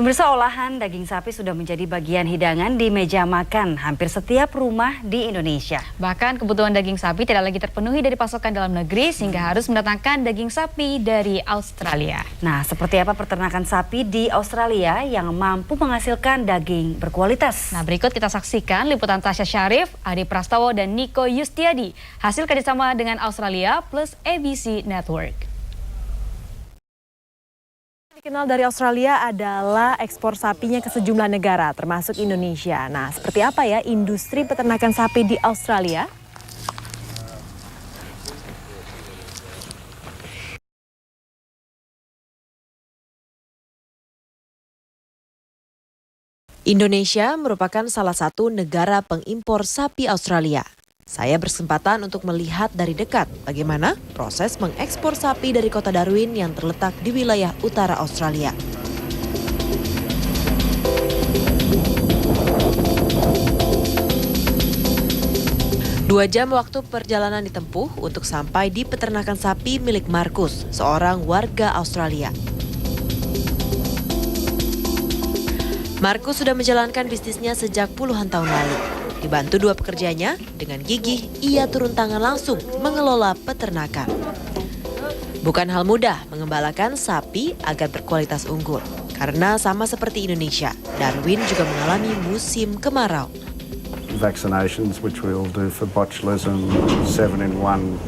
Pemirsa, olahan daging sapi sudah menjadi bagian hidangan di meja makan hampir setiap rumah di Indonesia. Bahkan kebutuhan daging sapi tidak lagi terpenuhi dari pasokan dalam negeri sehingga harus mendatangkan daging sapi dari Australia. Nah, seperti apa peternakan sapi di Australia yang mampu menghasilkan daging berkualitas? Nah, berikut kita saksikan liputan Tasya Syarif, Adi Prastowo, dan Niko Yustiadi. Hasil kerjasama dengan Australia plus ABC Network. Dikenal dari Australia adalah ekspor sapinya ke sejumlah negara, termasuk Indonesia. Nah, seperti apa ya industri peternakan sapi di Australia? Indonesia merupakan salah satu negara pengimpor sapi Australia. Saya berkesempatan untuk melihat dari dekat bagaimana proses mengekspor sapi dari kota Darwin yang terletak di wilayah utara Australia. Dua jam waktu perjalanan ditempuh untuk sampai di peternakan sapi milik Markus, seorang warga Australia. Markus sudah menjalankan bisnisnya sejak puluhan tahun lalu. Dibantu dua pekerjanya, dengan gigih ia turun tangan langsung mengelola peternakan. Bukan hal mudah mengembalakan sapi agar berkualitas unggul. Karena sama seperti Indonesia, Darwin juga mengalami musim kemarau. Vaccinations which we'll do for botulism, 7-in-1,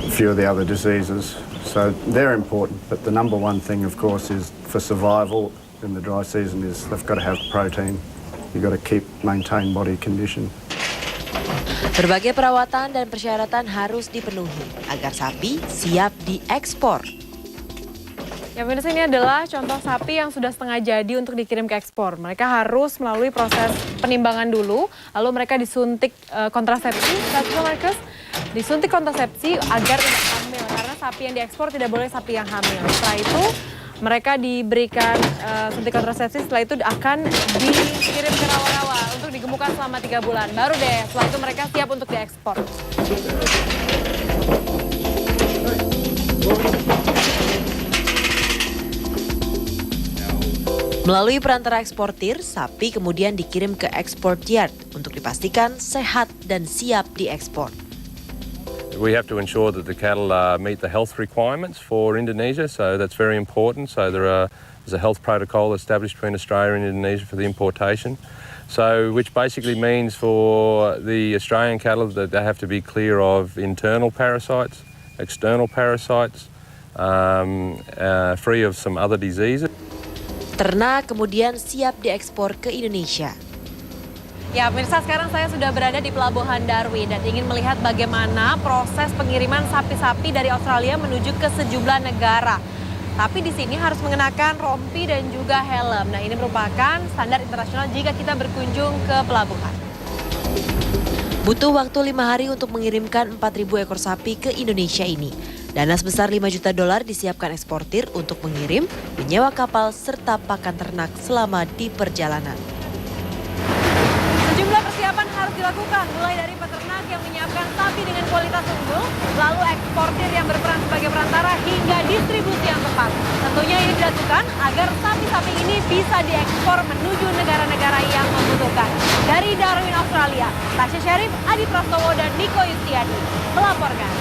a few of the other diseases. So they're important, but the number one thing of course is for survival in the dry season is they've got to have protein. You've got to maintain body condition. Berbagai perawatan dan persyaratan harus dipenuhi agar sapi siap diekspor. Ya, pemirsa, ini adalah contoh sapi yang sudah setengah jadi untuk dikirim ke ekspor. Mereka harus melalui proses penimbangan dulu, lalu mereka disuntik kontrasepsi, disuntik kontrasepsi agar tidak hamil, karena sapi yang diekspor tidak boleh sapi yang hamil. Setelah itu mereka diberikan suntik kontrasepsi, setelah itu akan dikirim ke rawa-rawa untuk digemukkan selama 3 bulan. Baru deh, setelah itu mereka siap untuk diekspor. Melalui perantara eksportir, sapi kemudian dikirim ke export yard untuk dipastikan sehat dan siap diekspor. We have to ensure that the cattle meet the health requirements for Indonesia, so that's very important. So there's a health protocol established between Australia and Indonesia for the importation. So which basically means for the Australian cattle that they have to be clear of internal parasites, external parasites, free of some other diseases. Ternak kemudian siap diekspor ke Indonesia. Ya, pemirsa, sekarang saya sudah berada di Pelabuhan Darwin dan ingin melihat bagaimana proses pengiriman sapi-sapi dari Australia menuju ke sejumlah negara. Tapi di sini harus mengenakan rompi dan juga helm. Nah, ini merupakan standar internasional jika kita berkunjung ke pelabuhan. Butuh waktu 5 hari untuk mengirimkan 4.000 ekor sapi ke Indonesia ini. Dana sebesar $5 juta disiapkan eksportir untuk mengirim, menyewa kapal, serta pakan ternak selama di perjalanan. Sejumlah persiapan harus dilakukan, mulai dari peternak yang menyiapkan sapi dengan kualitas unggul, lalu eksportir yang berperan sebagai perantara hingga distribusi yang tepat. Tentunya ini dilakukan agar sapi-sapi ini bisa diekspor menuju negara-negara yang membutuhkan. Dari Darwin, Australia, Tasya Syarif, Adi Prastowo, dan Niko Yustiadi melaporkan.